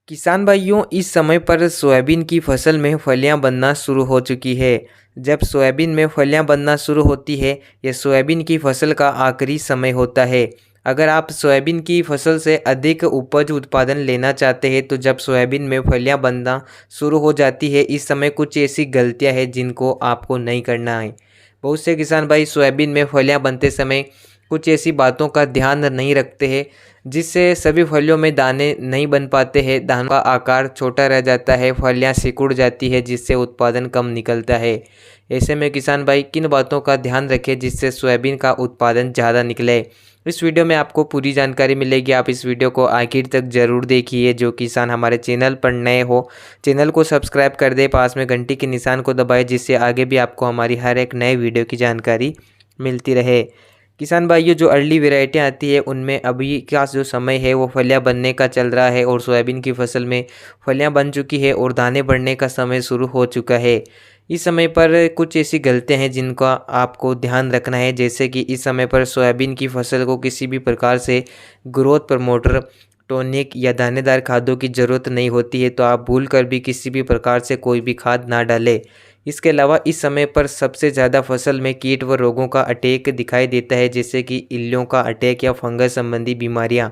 किसान भाइयों, इस समय पर सोयाबीन की फसल में फलियां बनना शुरू हो चुकी है। जब सोयाबीन में फलियां बनना शुरू होती है, यह सोयाबीन की फसल का आखिरी समय होता है। अगर आप सोयाबीन की फसल से अधिक उपज उत्पादन लेना चाहते हैं, तो जब सोयाबीन में फलियां बनना शुरू हो जाती है, इस समय कुछ ऐसी गलतियां हैं जिनको आपको नहीं करना है। बहुत से किसान भाई सोयाबीन में फलियां बनते समय कुछ ऐसी बातों का ध्यान नहीं रखते हैं, जिससे सभी फलियों में दाने नहीं बन पाते हैं। दानों का आकार छोटा रह जाता है, फलियां सिकुड़ जाती है, जिससे उत्पादन कम निकलता है। ऐसे में किसान भाई किन बातों का ध्यान रखें जिससे सोयाबीन का उत्पादन ज़्यादा निकले। इस वीडियो में आपको पूरी जानकारी मिलेगी। आप इस वीडियो को आखिर तक ज़रूर देखिए। जो किसान हमारे चैनल पर नए हो, चैनल को सब्सक्राइब कर दे, पास में घंटी के निशान को दबाए, जिससे आगे भी आपको हमारी हर एक नए वीडियो की जानकारी मिलती रहे। किसान भाइयों, जो अर्ली वेराइटियाँ आती है उनमें अभी का जो समय है वो फलियां बनने का चल रहा है, और सोयाबीन की फसल में फलियां बन चुकी है और दाने बढ़ने का समय शुरू हो चुका है। इस समय पर कुछ ऐसी गलतियां हैं जिनका आपको ध्यान रखना है, जैसे कि इस समय पर सोयाबीन की फसल को किसी भी प्रकार से ग्रोथ प्रमोटर, टॉनिक या दानेदार खादों की ज़रूरत नहीं होती है, तो आप भूल कर भी किसी भी प्रकार से कोई भी खाद ना डालें। इसके अलावा इस समय पर सबसे ज़्यादा फसल में कीट व रोगों का अटैक दिखाई देता है, जैसे कि इल्लियों का अटैक या फंगस संबंधी बीमारियां।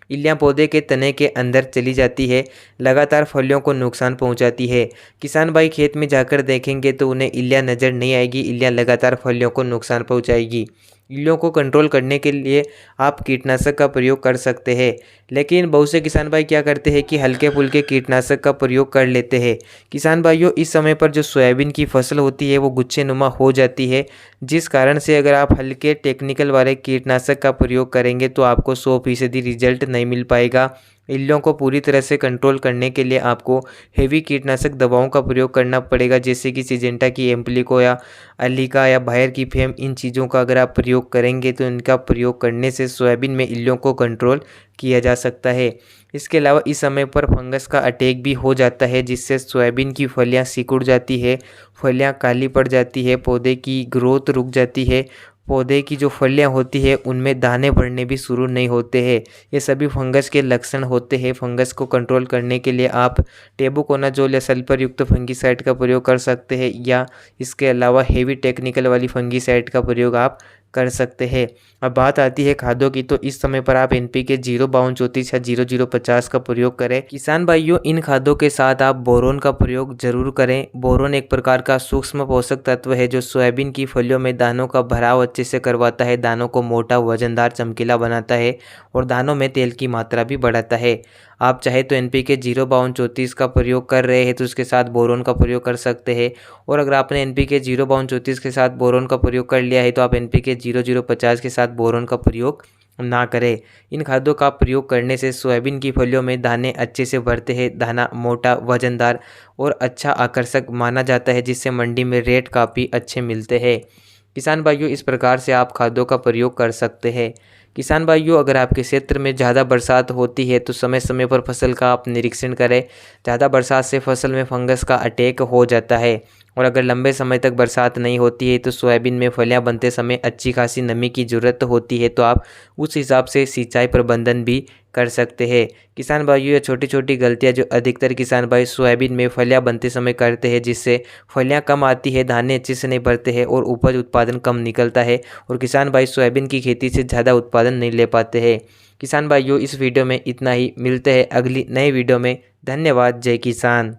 इल्लियां पौधे के तने के अंदर चली जाती है, लगातार फलियों को नुकसान पहुंचाती है। किसान भाई खेत में जाकर देखेंगे तो उन्हें इल्लियां नज़र नहीं आएगी, इल्लियां लगातार फलियों को नुकसान पहुंचाएगी। इल्लियों को कंट्रोल करने के लिए आप कीटनाशक का प्रयोग कर सकते हैं, लेकिन बहुत से किसान भाई क्या करते हैं कि हल्के फुल्के कीटनाशक का प्रयोग कर लेते हैं। किसान भाइयों, इस समय पर जो सोयाबीन की फसल होती है वो गुच्छेनुमा हो जाती है, जिस कारण से अगर आप हल्के टेक्निकल वाले कीटनाशक का प्रयोग करेंगे तो आपको 100% रिजल्ट नहीं मिल पाएगा। इल्लियों को पूरी तरह से कंट्रोल करने के लिए आपको हेवी कीटनाशक दवाओं का प्रयोग करना पड़ेगा, जैसे कि सिजेंटा की एम्प्लिको या अलीका या बायर की फेम। इन चीज़ों का अगर आप प्रयोग करेंगे तो इनका प्रयोग करने से सोयाबीन में इल्लियों को कंट्रोल किया जा सकता है। इसके अलावा इस समय पर फंगस का अटैक भी हो जाता है, जिससे सोयाबीन की फलियां सिकुड़ जाती है, फलियां काली पड़ जाती है, पौधे की ग्रोथ रुक जाती है, पौधे की जो फलियां होती है उनमें दाने बढ़ने भी शुरू नहीं होते हैं। ये सभी फंगस के लक्षण होते हैं। फंगस को कंट्रोल करने के लिए आप टेबुकोनाजोल या सल्फर युक्त फंगीसाइड का प्रयोग कर सकते हैं, या इसके अलावा हेवी टेक्निकल वाली फंगीसाइड का प्रयोग आप कर सकते हैं। अब बात आती है खादों की, तो इस समय पर आप एनपीके 05234 या 0050 का प्रयोग करें। किसान भाइयों, इन खादों के साथ आप बोरोन का प्रयोग जरूर करें। बोरोन एक प्रकार का सूक्ष्म पोषक तत्व है जो सोयाबीन की फलियों में दानों का भराव अच्छे से करवाता है, दानों को मोटा, वजनदार, चमकीला बनाता है और दानों में तेल की मात्रा भी बढ़ाता है। आप चाहे तो एनपीके 05234 का प्रयोग कर रहे हैं तो उसके साथ बोरोन का प्रयोग कर सकते हैं, और अगर आपने एनपीके 05234 के साथ बोरोन का प्रयोग कर लिया है तो आप एनपीके 0050 के साथ बोरोन का प्रयोग ना करें। इन खादों का प्रयोग करने से सोयाबीन की फलियों में दाने अच्छे से भरते हैं, दाना मोटा, वजनदार और अच्छा आकर्षक माना जाता है, जिससे मंडी में रेट काफ़ी अच्छे मिलते हैं। किसान भाइयों, इस प्रकार से आप खादों का प्रयोग कर सकते हैं। किसान भाइयों, अगर आपके क्षेत्र में ज़्यादा बरसात होती है तो समय समय पर फसल का आप निरीक्षण करें। ज़्यादा बरसात से फसल में फंगस का अटैक हो जाता है, और अगर लंबे समय तक बरसात नहीं होती है तो सोयाबीन में फलियां बनते समय अच्छी खासी नमी की ज़रूरत होती है, तो आप उस हिसाब से सिंचाई प्रबंधन भी कर सकते हैं। किसान भाइयों, ये छोटी छोटी गलतियां जो अधिकतर किसान भाई सोयाबीन में फलियां बनते समय करते हैं, जिससे फलियां कम आती है, दाने अच्छे से नहीं भरते हैं और उपज उत्पादन कम निकलता है, और किसान भाई सोयाबीन की खेती से ज़्यादा उत्पादन नहीं ले पाते हैं। किसान भाइयों, इस वीडियो में इतना ही। मिलते हैं अगली नई वीडियो में। धन्यवाद। जय किसान।